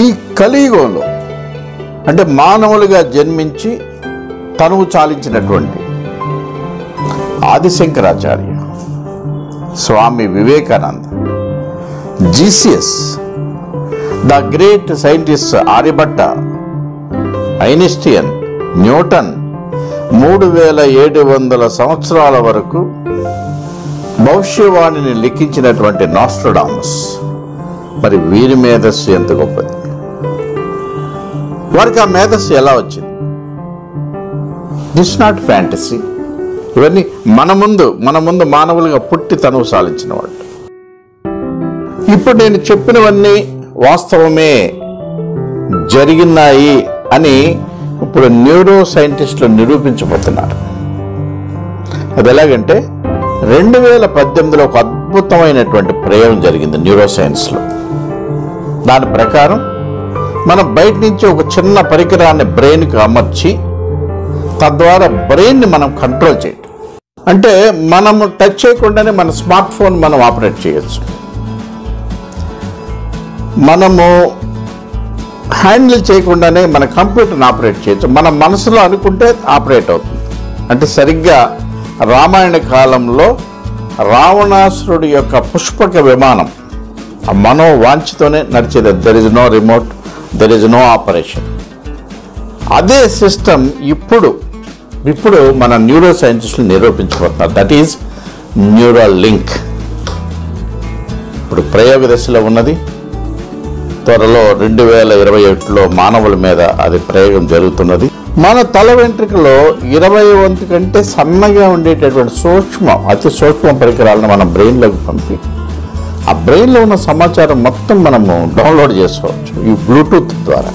ఈ కలియుగంలో అంటే మానవులుగా జన్మించి తనువు చాలించినటువంటి ఆదిశంకరాచార్య, స్వామి వివేకానంద, జీసీఎస్, the great scientist Aryabhata, Einstein, Newton 3700 సంవత్సరాల వరకు భవిష్యవాణిని లిఖించినటువంటి నాస్ట్రడామస్, మరి వీరి మేధస్సు ఎంత గొప్పది! వారికి ఆ మేధస్సు ఎలా వచ్చింది? This not fantasy. ఇవన్నీ మన ముందు మానవులుగా పుట్టి తనువు సాలించిన వాళ్ళు. ఇప్పుడు నేను చెప్పినవన్నీ వాస్తవమే, జరిగినాయి అని ఇప్పుడు న్యూరో సైంటిస్టులు నిరూపించబోతున్నారు. అది ఎలాగంటే 2018లో ఒక అద్భుతమైనటువంటి ప్రయోగం జరిగింది న్యూరో సైన్స్లో. దాని ప్రకారం మనం బయట నుంచి ఒక చిన్న పరికరాన్ని బ్రెయిన్కి అమర్చి తద్వారా బ్రెయిన్ని మనం కంట్రోల్ చేయటం. అంటే మనము టచ్ చేయకుండానే మన స్మార్ట్ ఫోన్ మనం ఆపరేట్ చేయొచ్చు, మనము హ్యాండిల్ చేయకుండానే మన కంప్యూటర్ని ఆపరేట్ చేయొచ్చు, మన మనసులో అనుకుంటే ఆపరేట్ అవుతుంది. అంటే సరిగ్గా రామాయణ కాలంలో రావణాసురుడి యొక్క పుష్పక విమానం ఆ మనోవాంఛతోనే నడిచేది. There is no remote, there is no operation. అదే సిస్టమ్ ఇప్పుడు మన న్యూరో సైంటిస్టులు నిరూపించబోతున్నారు. That is Neuralink. ఇప్పుడు ప్రయోగ దశలో ఉన్నది. త్వరలో 2021లో మానవుల మీద అది ప్రయోగం జరుగుతున్నది. మన తల వెంట్రుకలో 20 వంతు కంటే సన్నగా ఉండేటటువంటి అతి సూక్ష్మ పరికరాలను మన బ్రెయిన్లోకి పంపి ఆ బ్రెయిన్లో ఉన్న సమాచారం మొత్తం మనము డౌన్లోడ్ చేసుకోవచ్చు ఈ బ్లూటూత్ ద్వారా.